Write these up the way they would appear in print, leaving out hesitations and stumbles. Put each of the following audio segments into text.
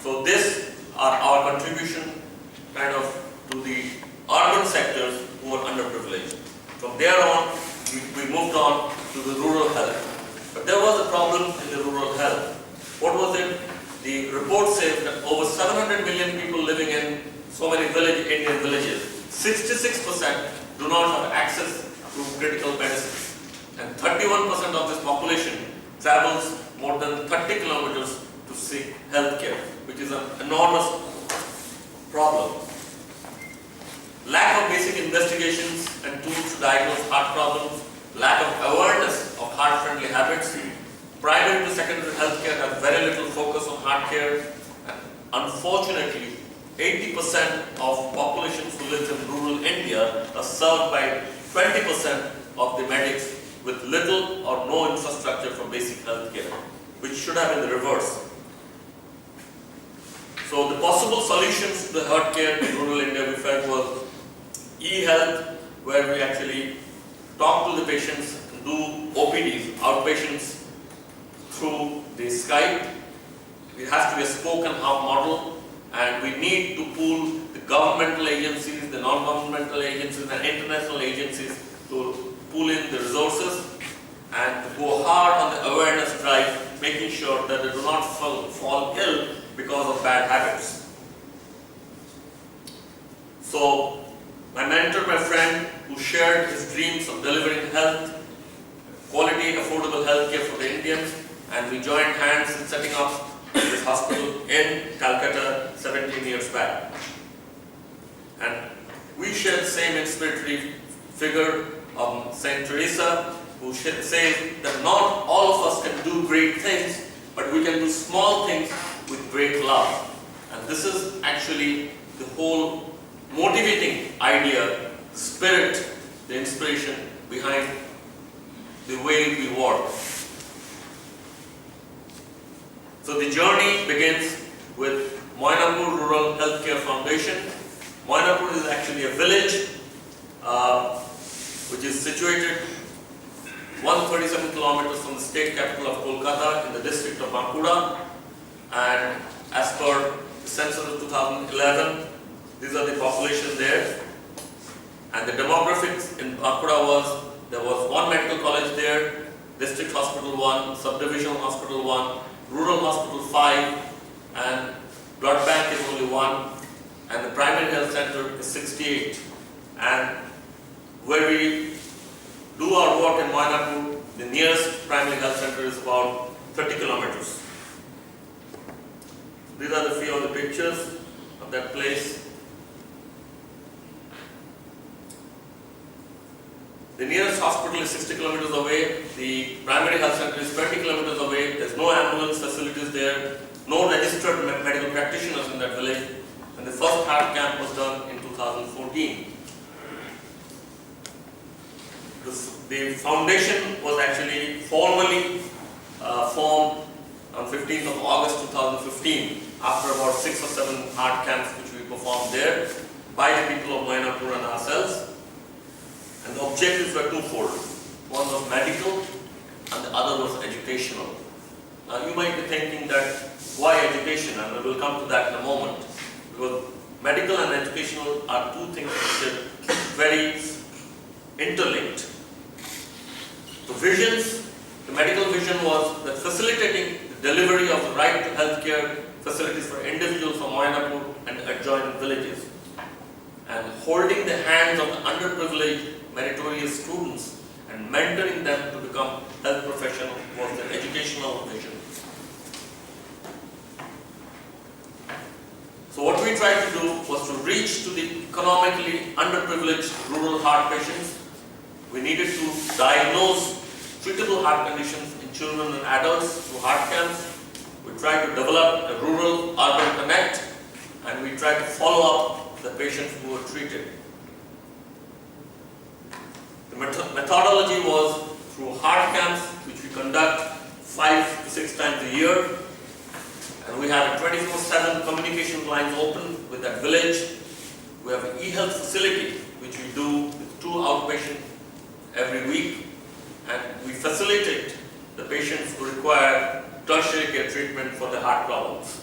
So this are our contribution kind of to the urban sectors who are underprivileged. From there on, we moved on to the rural health. But there was a problem in the rural health. What was it? The report says that over 700 million people living in so many Indian villages, 66% do not have access to critical medicine. And 31% of this population travels more than 30 kilometers to seek health care, which is an enormous problem. Lack of basic investigations and tools to diagnose heart problems, lack of awareness of heart-friendly habits. Primary to secondary healthcare has very little focus on heart care. And unfortunately, 80% of populations who live in rural India are served by 20% of the medics with little or no infrastructure for basic health care, which should have been the reverse. So the possible solutions to the health care in rural India we felt was e-health, where we actually talk to the patients, do OPDs, outpatients, through the Skype. It has to be a spoken hub model, and we need to pool the governmental agencies, the non-governmental agencies, and international agencies to pool in the resources and to go hard on the awareness drive, making sure that they do not fall ill because of bad habits. So, my mentor, my friend, who shared his dreams of delivering health, quality, affordable health care for the Indians, and we joined hands in setting up this hospital in Calcutta 17 years back. And we share the same inspiratory figure of Saint Teresa, who says that not all of us can do great things, but we can do small things with great love. And this is actually the whole motivating idea, the spirit, the inspiration behind the way we work. So the journey begins with Moinapur Rural Healthcare Foundation. Moinapur is actually a village which is situated 137 kilometers from the state capital of Kolkata in the district of Bankura. And as per the census of 2011, these are the population there. And the demographics in Bankura was, there was one medical college there, district hospital 1, subdivision hospital 1, rural hospital 5, and blood bank is only 1, and the primary health center is 68. And where we do our work in Moinapur, the nearest primary health center is about 30 kilometers. These are the few of the pictures of that place. The nearest hospital is 60 kilometers away. The primary health center is 20 kilometers away. There's no ambulance facilities there. No registered medical practitioners in that village. And the first heart camp was done in 2014. The foundation was actually formally formed on 15th of August 2015 after about 6 or 7 heart camps which we performed there by the people of Moinapur and ourselves. And the objectives were twofold. One was medical and the other was educational. Now you might be thinking that why education, and we will come to that in a moment. Because medical and educational are two things which are very interlinked. The visions, the medical vision was that facilitating the delivery of the right to healthcare facilities for individuals from Moinapur and adjoining villages, and holding the hands of the underprivileged meritorious students and mentoring them to become health professionals was the educational vision. So what we tried to do was to reach to the economically underprivileged rural heart patients. We needed to diagnose treatable heart conditions in children and adults through heart camps. We tried to develop a rural-urban connect, and we tried to follow up the patients who were treated. The methodology was through heart camps, which we conduct 5 to 6 times a year. And we have 24/7 communication lines open with that village. We have an e-health facility, which we do with 2 outpatients every week. And we facilitate the patients who require tertiary care treatment for their heart problems.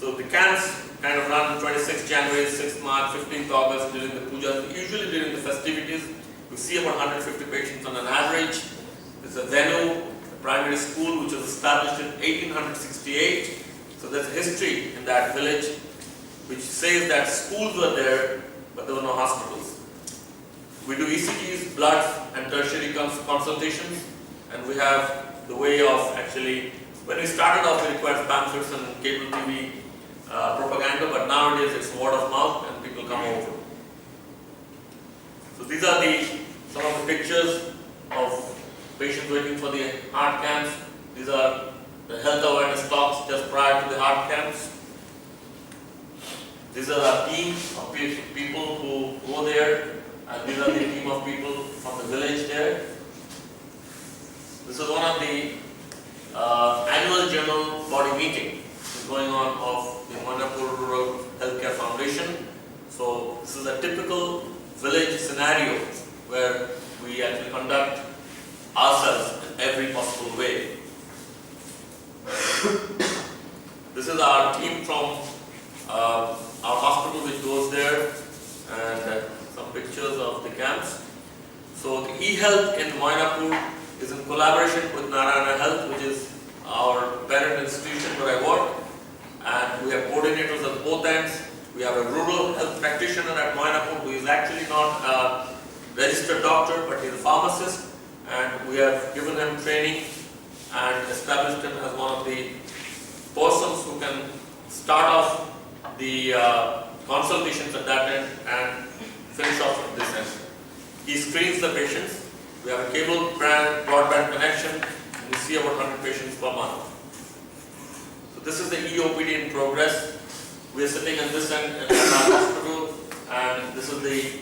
So the camps kind of run 26th January, 6th March, 15th August during the pujas, usually during the festivities. We see about 150 patients on an average. There's a venue, a primary school, which was established in 1868. So there's a history in that village which says that schools were there, but there were no hospitals. We do ECGs, blood and tertiary consultations, and we have the way of actually, when we started off we required pamphlets and cable TV propaganda, but nowadays it's word of mouth and people come over. So these are some of the pictures of patients waiting for the heart camps. These are the health awareness talks just prior to the heart camps. These are our team of people who go there, and these are the team of people from the village there. This is one of the annual general body meeting going on of the Manipur Rural Healthcare Foundation. So this is a typical village scenario where we actually conduct ourselves in every possible way. This is our team from our hospital which goes there, and some pictures of the camps. So the e-health in Mainapur is in collaboration with Narayana Health, which is our parent institution where I work, and we have coordinators at both ends. We have a rural health practitioner at Mainapur who is actually not a registered doctor, but he's a pharmacist, and we have given him training and established him as one of the persons who can start off the consultations at that end and finish off at this end. He screens the patients. We have a cable broadband connection, and we see about 100 patients per month. So this is the EOPD in progress. We are sitting on this end at our hospital, and this is the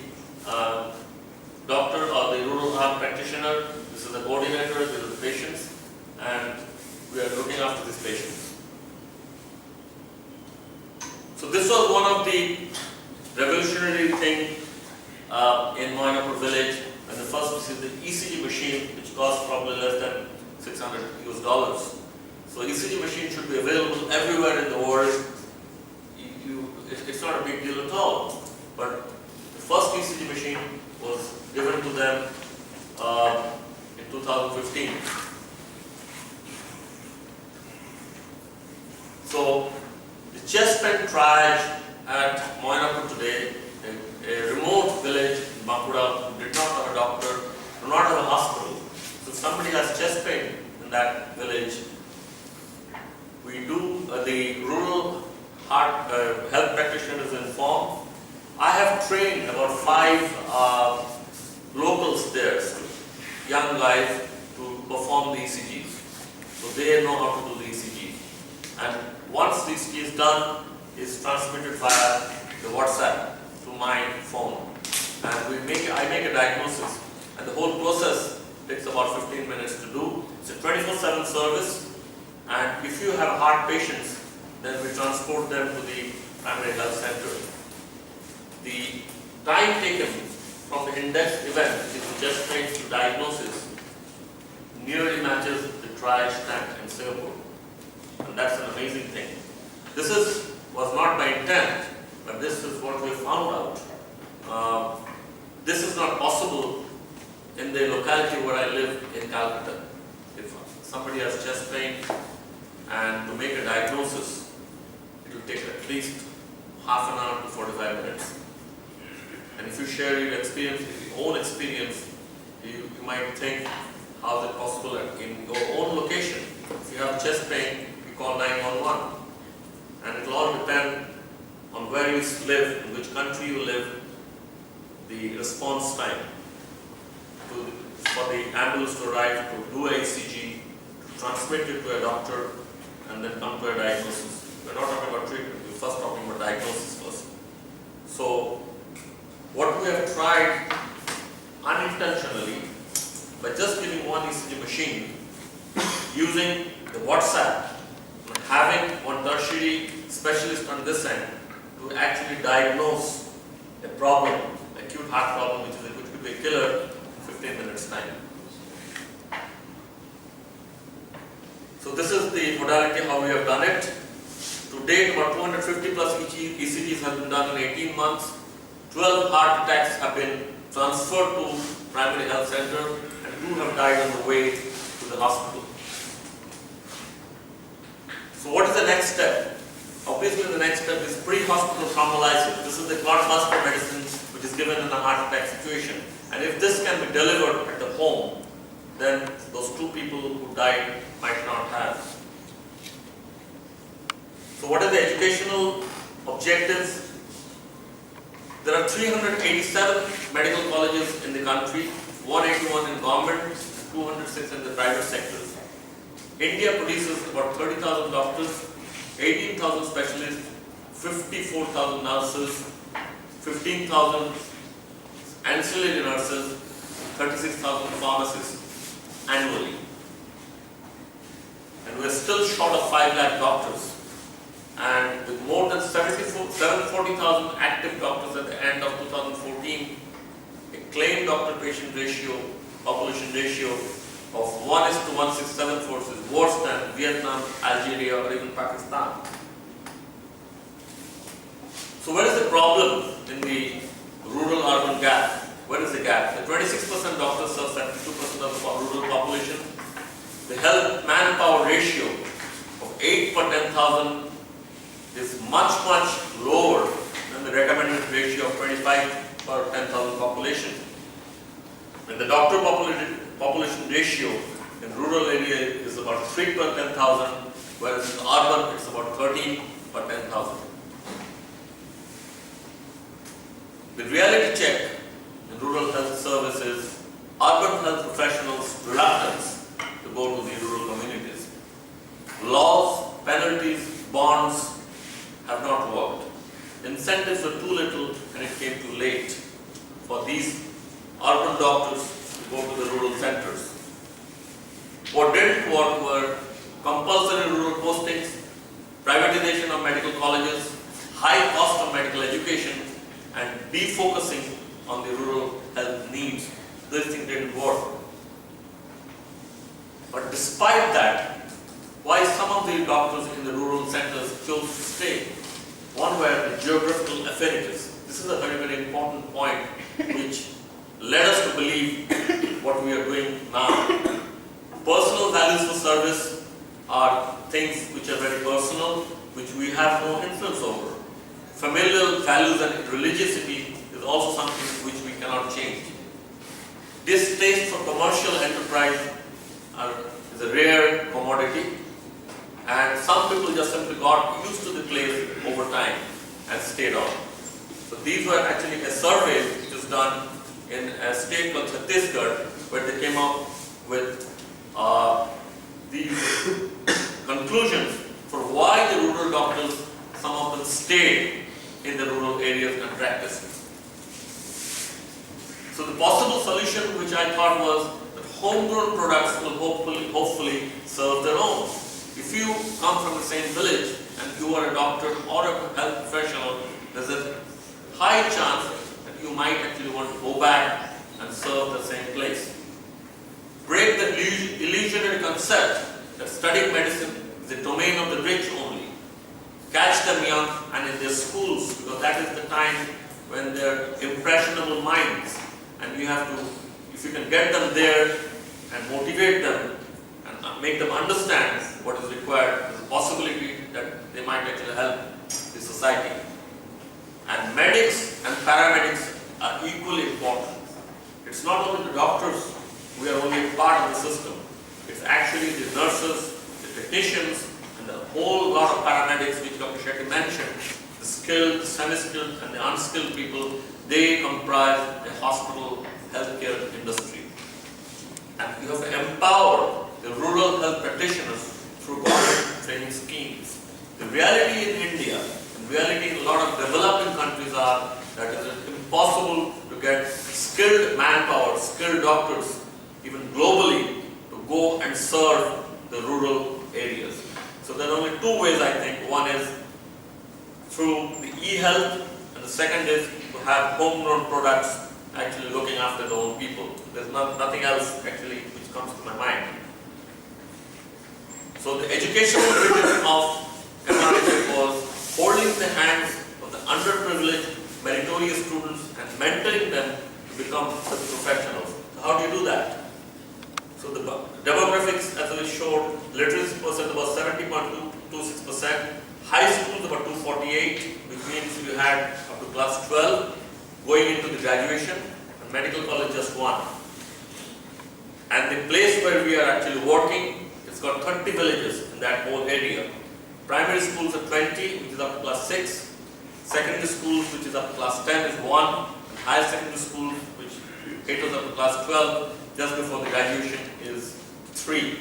doctor or the rural health practitioner. This is the coordinator, these are the patients, and we are looking after these patients. So this was one of the revolutionary thing in Mainapur village, and the first is the ECG machine, which costs probably less than $600 US. So ECG machine should be available everywhere in the world. It's not a big deal at all, but the first ECG machine was given to them in 2015. So the chest pain triage at Mainapur today, a remote village in Bankura, who did not have a doctor, do not have a hospital. So if somebody has chest pain in that village, we do the rural heart health practitioner is informed. I have trained about 5 locals there, young guys, to perform the ECGs. So they know how to do the ECG. And once the ECG is done, it's transmitted via the WhatsApp to my phone. And I make a diagnosis. And the whole process takes about 15 minutes to do. It's a 24/7 service. And if you have heart patients, then we transport them to the primary health center. The time taken from the index event, which is the chest pain to diagnosis, nearly matches the triage time in Singapore. And that's an amazing thing. This was not by intent, but this is what we found out. This is not possible in the locality where I live in Calcutta. If somebody has chest pain and to make a diagnosis, it will take at least half an hour to 45 minutes. And if you share your experience, your own experience, you might think, how is it possible in your own location? If you have chest pain, you call 911. And it will all depend on where you live, in which country you live, the response time for the ambulance to arrive, to do a ECG, to transmit it to a doctor, and then come to a diagnosis. We're not talking about treatment, we're first talking about diagnosis first. So, what we have tried unintentionally, by just giving one ECG machine, using the WhatsApp, and having one tertiary specialist on this end to actually diagnose a problem, acute heart problem, which could be a killer, in 15 minutes time. So this is the modality how we have done it. To date, about 250 plus ECGs have been done in 18 months. 12 heart attacks have been transferred to primary health center and 2 have died on the way to the hospital. So what is the next step? Obviously the next step is pre-hospital thrombolysis. This is the clot buster medicine which is given in a heart attack situation. And if this can be delivered at the home, then those 2 people who died might not have. So what are the educational objectives? There are 387 medical colleges in the country, 181 in government, 206 in the private sectors. India produces about 30,000 doctors, 18,000 specialists, 54,000 nurses, 15,000 ancillary nurses, 36,000 pharmacists annually. And we are still short of 5 lakh doctors. And with more than 740,000 active doctors at the end of 2014, a claimed doctor-patient ratio, population ratio of 1:1674 is worse than Vietnam, Algeria, or even Pakistan. So where is the problem in the rural-urban gap? Where is the gap? The 26% doctors serve 72% of the rural population. The health manpower ratio of 8 per 10,000 is much lower than the recommended ratio of 25 per 10,000 population. And the doctor population ratio in rural area is about 3 per 10,000, whereas in urban it's about 13 per 10,000. The reality check in rural health services, urban health professionals' reluctance to go to the rural communities. Laws, penalties, bonds have not worked. Incentives were too little and it came too late for these urban doctors to go to the rural centers. What didn't work were compulsory rural postings, privatization of medical colleges, high cost of medical education, and defocusing on the rural health needs. This thing didn't work. But despite that, why some of the doctors in the rural centers chose to stay? One were the geographical affinities. This is a very important point which led us to believe what we are doing now. Personal values for service are things which are very personal, which we have no influence over. Familial values and religiosity is also something which we cannot change. Distaste for commercial enterprise is a rare commodity. And some people just simply got used to the place over time and stayed on. So these were actually a survey which was done in a state called Chhattisgarh, where they came up with these conclusions for why the rural doctors, some of them stayed in the rural areas and practiced. So the possible solution which I thought was that homegrown products will hopefully serve their own. If you come from the same village and you are a doctor or a health professional, there's a high chance that you might actually want to go back and serve the same place. Break the illusionary concept that studying medicine is the domain of the rich only. Catch them young and in their schools, because that is the time when they're impressionable minds, and you have to, if you can get them there and motivate them and make them understand what is required, there's a possibility that they might actually help the society. And medics and paramedics are equally important. It's not only the doctors, we are only a part of the system. It's actually the nurses, the technicians, and a whole lot of paramedics which Dr. Shetty mentioned, the skilled, the semi-skilled, and the unskilled people. They comprise the hospital healthcare industry. And you have to empower the rural health practitioners through government training schemes. The reality in India, and reality in a lot of developing countries are that it is impossible to get skilled manpower, skilled doctors, even globally, to go and serve the rural areas. So there are only two ways, I think. One is through the e-health, and the second is to have homegrown products actually looking after their own people. There's nothing else actually which comes to my mind. So the educational vision of Entrepreneurship was the hands of the underprivileged, meritorious students and mentoring them to become such professionals. So how do you do that? So the demographics, as I showed, literacy percent about 70.26%, high schools about 248, which means you had up to class 12 going into the graduation, and medical college just one. And the place where we are actually working, it's got 30 villages in that whole area. Primary schools are 20, which is up to class 6. Secondary schools, which is up to class 10, is 1. And higher secondary schools, which caters up to class 12, just before the graduation, is 3.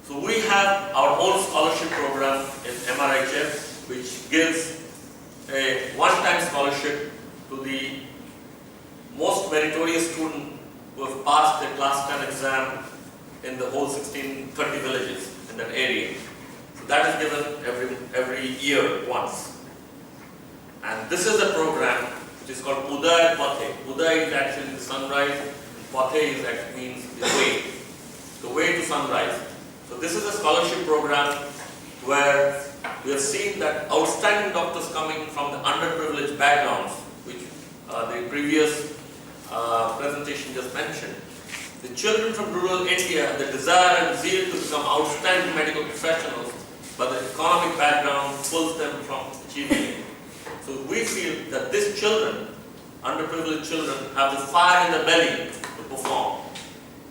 So we have our own scholarship program in MRHF, which gives a one-time scholarship to the most meritorious student who have passed the class 10 exam in the whole 30 villages in that area. So that is given every year once. And this is a program which is called Uday Pathe. Uday is actually the sunrise, and Pathe actually means the way to sunrise. So this is a scholarship program where we have seen that outstanding doctors coming from the underprivileged backgrounds, which the previous presentation just mentioned. The children from rural India have the desire and zeal to become outstanding medical professionals, but the economic background pulls them from achieving it. So we feel that these children, underprivileged children, have the fire in the belly to perform.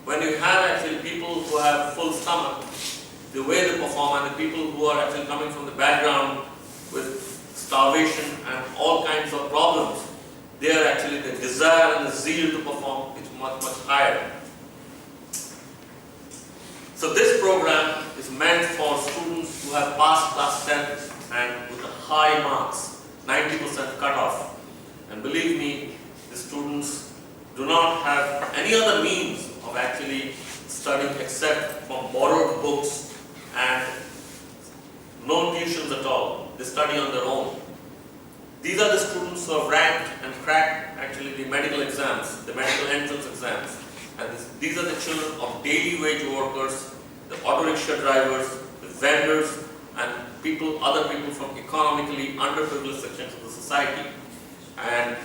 When you have actually people who have full stomach, the way they perform, and the people who are actually coming from the background with starvation and all kinds of problems, they are actually the desire and the zeal to perform is much, much higher. So this program is meant for students who have passed class 10 and with the high marks, 90% cutoff. And believe me, the students do not have any other means of actually studying except from borrowed books and no tuitions at all. They study on their own. These are the students who have ranked and cracked actually the medical exams, the medical entrance exams. And these are the children of daily wage workers, the auto rickshaw drivers, the vendors, and other people from economically underprivileged sections of the society. And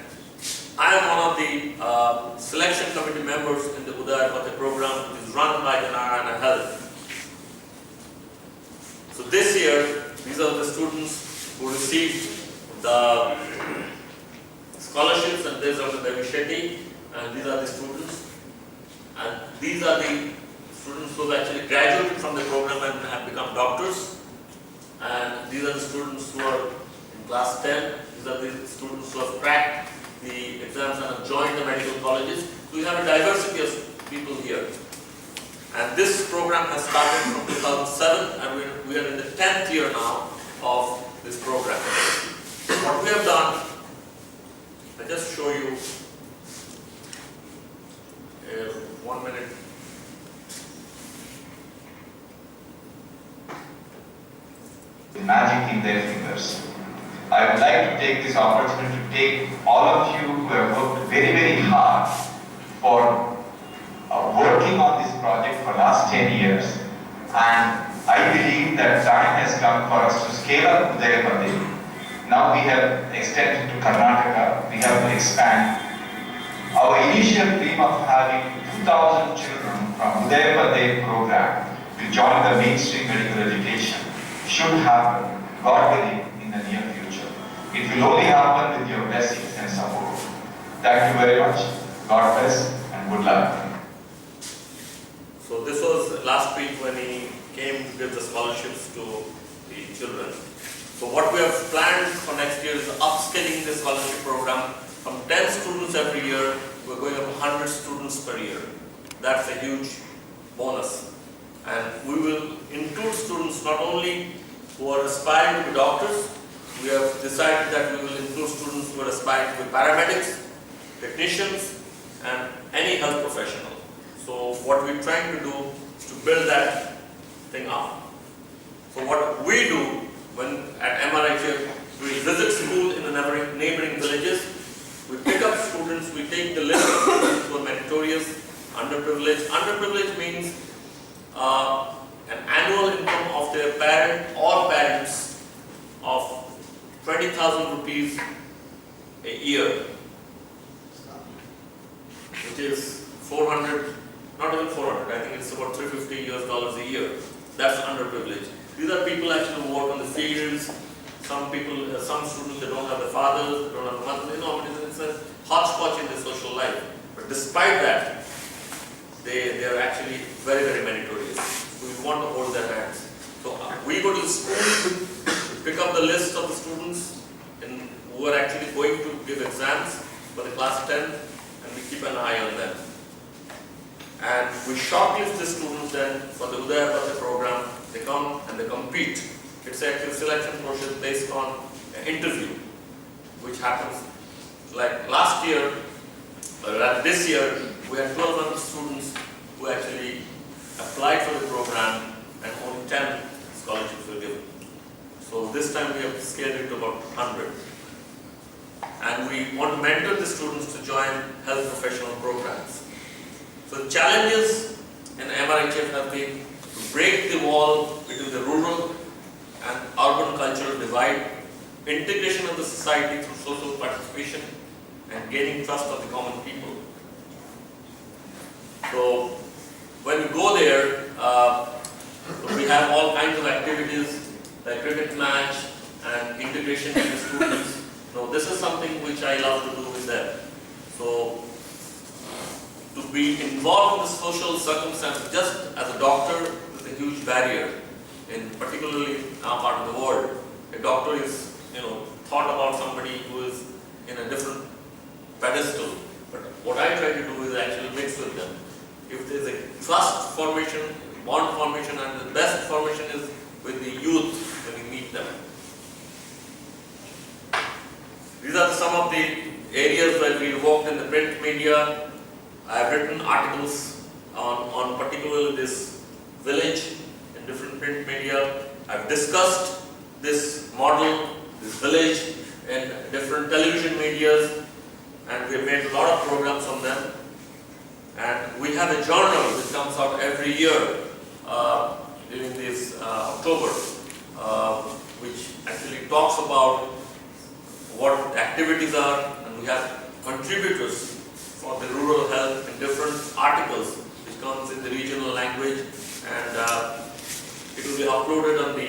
I am one of the selection committee members in the Uday Pathe program, which is run by the Narayana Health. So this year, these are the students who received the scholarships, and these are the Devi Shetty, and these are the students. And these are the students who have actually graduated from the program and have become doctors. And these are the students who are in class 10. These are the students who have cracked the exams and have joined the medical colleges. So we have a diversity of people here. And this program has started from 2007, and we are in the 10th year now of this program. What we have done, I'll just show you 1 minute. Magic in their fingers. I would like to take this opportunity to take all of you who have worked very, very hard for working on this project for last 10 years. And I believe that time has come for us to scale up Uday Pathe. Now we have extended to Karnataka. We have to expand. Our initial dream of having 2,000 children from Uday Pathe program to join the mainstream medical education should happen, God willing, in the near future. It will only happen with your blessings and support. Thank you very much. God bless and good luck. So this was last week when he came to give the scholarships to the children. So what we have planned for next year is upscaling the scholarship program from 10 students every year. We're going up 100 students per year. That's a huge bonus. And we will include students not only who are aspiring to be doctors. We have decided that we will include students who are aspiring to be paramedics, technicians, and any health professional. So what we're trying to do is to build that thing up. So what we do when at MRHF, we visit school in the neighboring villages. We pick up students, we take the list of students who are meritorious, underprivileged. Underprivileged means an annual income of their parent or parents 15,000 rupees a year, which is 400, not even 400, I think it's about $350 a year. That's underprivileged. These are people actually who work on the fields. Some people, some students, they don't have the fathers, they don't have the mothers, you know, it's a hodgepodge in their social life. But despite that, they are actually very, very meritorious. We want to hold their hands. So we go to the school, pick up the list of the students who are actually going to give exams for the class 10, and we keep an eye on them. And we shortlist the students then for the Udaya Bhatta program. They come and they compete. It's actually a selection process based on an interview, which happens like last year, or this year, we had 1,200 students who actually applied for the program, and only 10 scholarships were given. So this time we have scaled it to about 100. And we want to mentor the students to join health professional programs. So the challenges in MRHF have been to break the wall between the rural and urban cultural divide, integration of the society through social participation, and gaining trust of the common people. So when you go there, we have all kinds of activities like cricket match and integration with the students. So this is something which I love to do with them. So to be involved in the social circumstances, just as a doctor, is a huge barrier. Particularly in our part of the world, a doctor is, thought about somebody who is in a different pedestal. But what I try to do is actually mix with them. If there is a trust formation, bond formation, and the best formation is with the youth when you meet them. These are some of the areas where we worked in the print media. I have written articles on particularly this village in different print media. I've discussed this model, this village in different television medias, and we have made a lot of programs on them. And we have a journal which comes out every year during this October, which actually talks about what the activities are, and we have contributors for the rural health in different articles which comes in the regional language, and it will be uploaded on the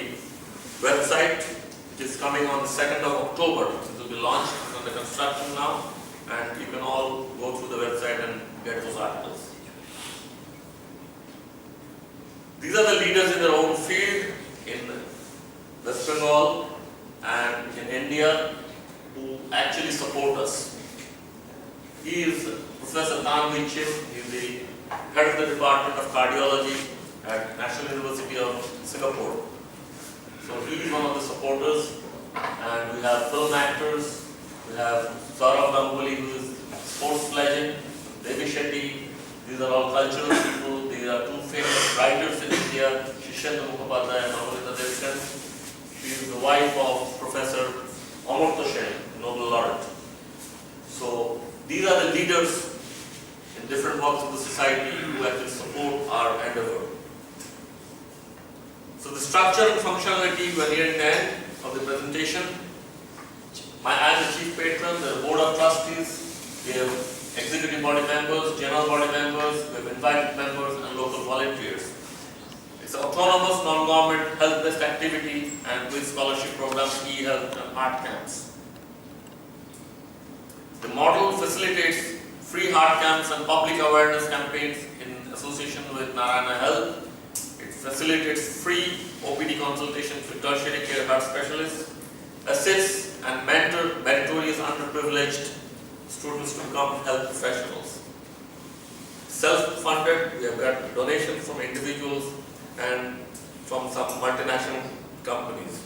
website, which is coming on the 2nd of October. It will be launched. It's under construction now, and you can all go through the website and get those articles. These are the leaders in their own field in West Bengal and in India who actually support us. He is Professor Tanvi Chim. He is the head of the Department of Cardiology at National University of Singapore. So he is one of the supporters, and we have film actors. We have Saurabh Ganguly, who is a sports legend, Devi Shetty. These are all cultural people. These are two famous writers in India, Shishendra Mukhopadhyay and Amarita Devkan. She is the wife of Professor Amartya Sen, Nobel laureate. So these are the leaders in different walks of the society who actually support our endeavor. So the structure and functionality, we are nearing the end of the presentation. I am the chief patron, the board of trustees. We have executive body members, general body members, we have invited members and local volunteers. It's an autonomous, non-government, health-based activity and with scholarship programs, e-health and art camps. The model facilitates free heart camps and public awareness campaigns in association with Narayana Health. It facilitates free OPD consultations with tertiary care heart specialists, assists and mentor meritorious underprivileged students to become health professionals. Self-funded, we have got donations from individuals and from some multinational companies.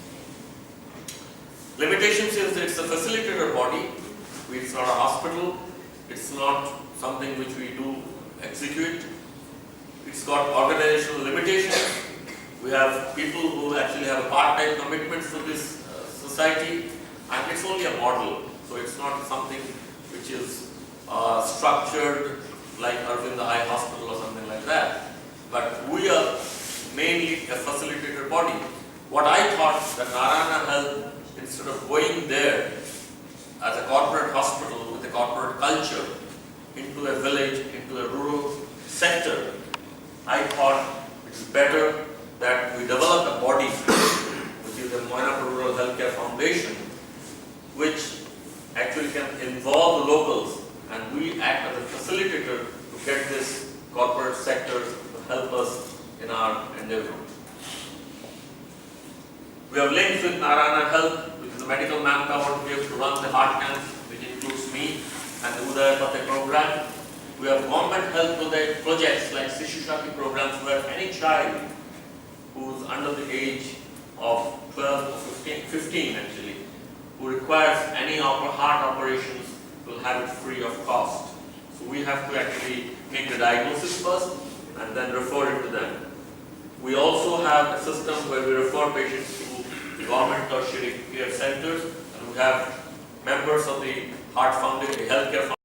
Limitations is it's a facilitator body. It's not a hospital. It's not something which we do execute. It's got organizational limitations. We have people who actually have a part-time commitment to this society, and it's only a model. So it's not something which is structured like Arvind Eye Hospital or something like that. But we are mainly a facilitator body. What I thought that Narayana Health instead of going there as a corporate hospital with a corporate culture into a village, into a rural sector, I thought it is better that we develop a body, which is the Binayak Rural Healthcare Foundation, which actually can involve the locals, and we act as a facilitator to get this corporate sector to help us in our endeavor. We have links with Narayana Health, which is a medical manpower to give to run the heart camps, which includes me and the Uday Pate program. We have government health projects like Sishu Shakti programs, where any child who is under the age of 12 or 15 actually, who requires any heart operations, will have it free of cost. So we have to actually make the diagnosis first and then refer it to them. We also have a system where we refer patients to government tertiary care centers, and we have members of the Heart Foundation, the Healthcare Foundation.